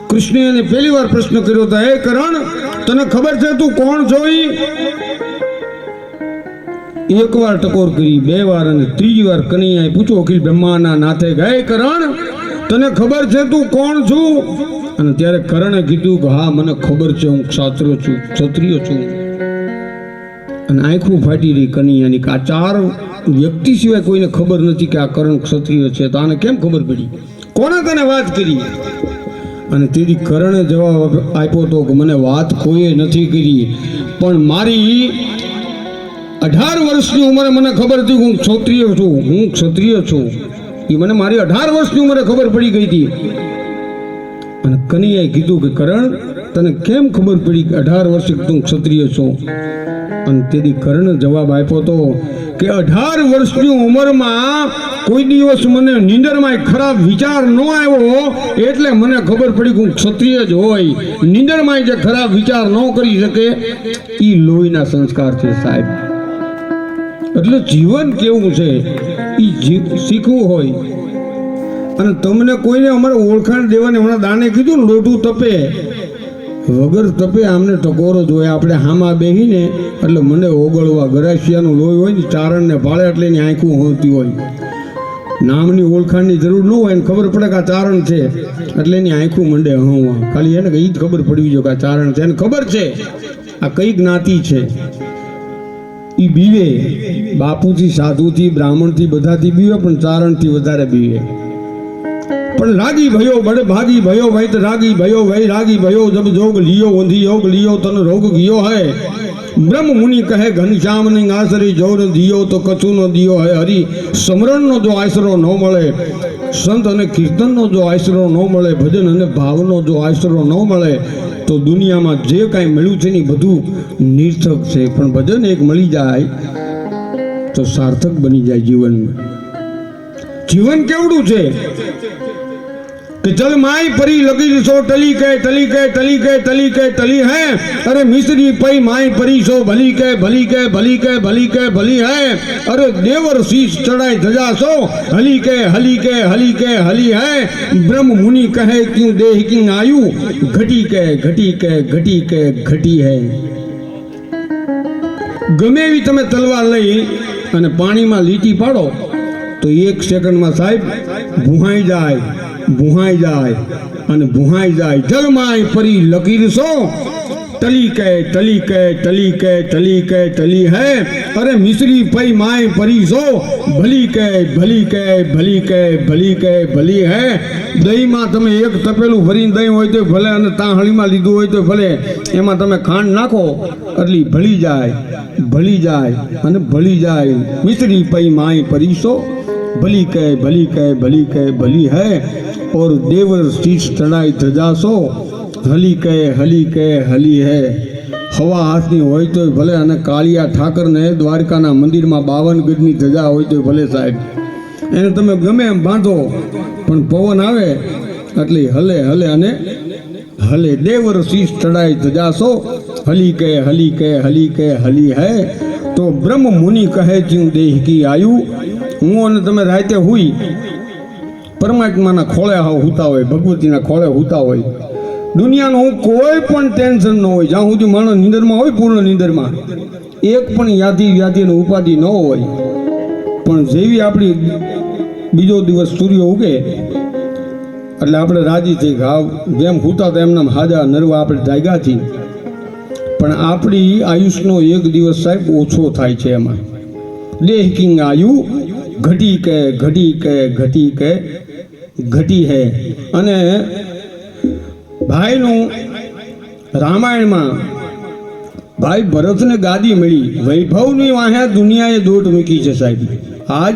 કૃષ્ણે એને પહેલી વાર પ્રશ્ન કર્યો હતો, હે કરણ, તને ખબર છે તું કોણ છો? એક વાર ટકોર કરી, બે વાર, અને ત્રીજી વાર કનૈયાએ પૂછ્યું અખિલ બ્રહ્માના નાથે, હે કરણ, તને ખબર છે તું કોણ છું? અને ત્યારે કરણે કીધું કે હા, મને ખબર છે, હું ક્ષત્રિય છું. અને આંખું ફાટી રહી કનૈયાની કે આ ચાર વ્યક્તિ સિવાય કોઈને ખબર નથી કે આ કરણ ક્ષત્રિય છે, તો આને કેમ ખબર પડી? કોણે તને વાત કરી? અને તેથી કરણે જવાબ આપ્યો હતો કે મને વાત કોઈએ નથી કરી, પણ મારી 18 વર્ષની ઉંમરે મને ખબર હતી હું ક્ષત્રિય છું. એ મને મારી 18 વર્ષની ઉંમરે ખબર પડી ગઈ હતી. અને કનૈયાએ કીધું કે કરણ, તને કેમ ખબર પડી કે 18 વર્ષે તું ક્ષત્રિય છો? અને તેથી કરણે જવાબ આપ્યો હતો કે 18 વર્ષની ઉંમરમાં કોઈ દિવસ મને નીંદરમાં ખરાબ વિચાર ન આવ્યો, એટલે મને ખબર પડી કે હું ક્ષત્રિય જ હોય. નીંદરમાં જે ખરાબ વિચાર ન કરી શકે એ લોહીના સંસ્કાર છે સાહેબ. એટલે જીવન કેવું છે એ શીખવું હોય. અને તમને કોઈને અમારે ઓળખાણ દેવાની હમણાં દાને કીધું ને, લોટું તપે વગર તપે આમને ટકોરો જ હોય. આપણે હામાં બેહીને એટલે મને ઓગળવા, ગરાસિયાનું લોહી હોય ને ચારણને ભાળે એટલે એની આંખું હોતી હોય. નામની ઓળખાણની જરૂર ન હોય ને ખબર પડે કે આ ચારણ છે એટલે એની આંખું મંડે હવા. ખાલી એને કે એ જ ખબર પડવી જોઈએ કે આ ચારણ છે. એને ખબર છે આ કઈ જ્ઞાતિ છે. એ બીવે, બાપુથી, સાધુથી, બ્રાહ્મણથી, બધાથી બીવે, પણ ચારણથી વધારે બીવે. પણ રાગી ભયો બડ ભાગી ભયો ભાઈ તો રાગી ભયો ભાઈ રાગી ભયો જબ જોગ लियो ઊંધી યોગ लियो તન રોગ ગયો હૈ. બ્રહ્મ મુનિ કહે ઘનશ્યામ ની આસરી જોર દિયો તો કછું ન દિયો હૈ. હરિ સમરણનો જો આશરો ન મળે, સંત અને કીર્તનનો જો આશરો ન મળે, ભજન અને ભાવનો જો આશરો ન મળે, તો દુનિયામાં જે કાંઈ મળ્યું છે ને બધું નિર્થક છે. પણ ભજન એક મળી જાય તો સાર્થક બની જાય જીવન. જીવન કેવડું છે कि जल माई परी लगी सो टली के टली के टली के टली के टली है. अरे मिश्री पई माई परी सो भली के भली के भली के भली के भली है. अरे देवर शीश चढ़ाई धजा सो हली के हली के हली के हली है. ब्रह्म मुनि कहे क्यों देह की आयु घटी के घटी के घटी के घटी है. गमे एवी तमे तलवार लई અને પાણીમાં લીટી પાડો તો 1 સેકન્ડમાં સાહેબ ભૂહાઈ જાય અને ભૂહાઈ જાય. જલમાય પરી લકીર સો टली के टली के टली के टली के टली है. अरे मिश्री पई माय परी सो भली के भली के भली के भली के भली है. દહીંમાં તમે એક તપેલું ભરીને દહીં હોય તો ભલે, અને તાહળીમાં લીધું હોય તો ભલે, એમાં તમે ખાંડ નાખો એટલે ભળી જાય અને ભળી જાય. મિશ્રી પઈ માય પરી સો भली के भली के भली के भली है. और देवर शीश चढ़ाई धजा सो हली के हली है. हवा हाथनी હોય તો ભલે, અને કાળિયા ઠાકરને દ્વારકાના મંદિરમાં 52 ગજની ધજા હોય તો ભલે સાહેબ, એને તમે ગમે એમ બાંધો પણ પવન આવે એટલે હલે અને હલે. દેવર શીશ ચડાઈ ધજા સો હલી કે હલી કે હલી કે હલી है. તો બ્રહ્મ મુનિ કહે ક્યું દેહ કી આયુ. હું અને તમે રાતે હુઈ પરમાત્માના ખોળે હુતા હોય, ભગવતીના ખોળે હુતા હોય, દુનિયાનું હું કોઈ પણ ટેન્શન ન હોય, જ્યાં સુધી માણસ નીંદરમાં હોય, પૂર્ણ નીંદરમાં, એક પણ વ્યાધિની ઉપાધિ ન હોય, પણ જેવી આપણી બીજો દિવસ સૂર્ય ઉગે એટલે આપણે રાજી થઈ ગાવ, જેમ હુતા તો એમના હાજા નરવા આપણે જાગ્યા છીએ. પણ આપણી આયુષનો એક દિવસ સાહેબ ઓછો થાય છે. એમાં દેહ કિંગ આયુ ઘટી કે ઘટી કે ઘટી કે ઘટી હે. અને ભાઈનું રામાયણમાં ભાઈ ભરતને ગાદી મળી, વૈભવની વાહે દુનિયાએ દોટ મૂકી છે સાહેબ. આજ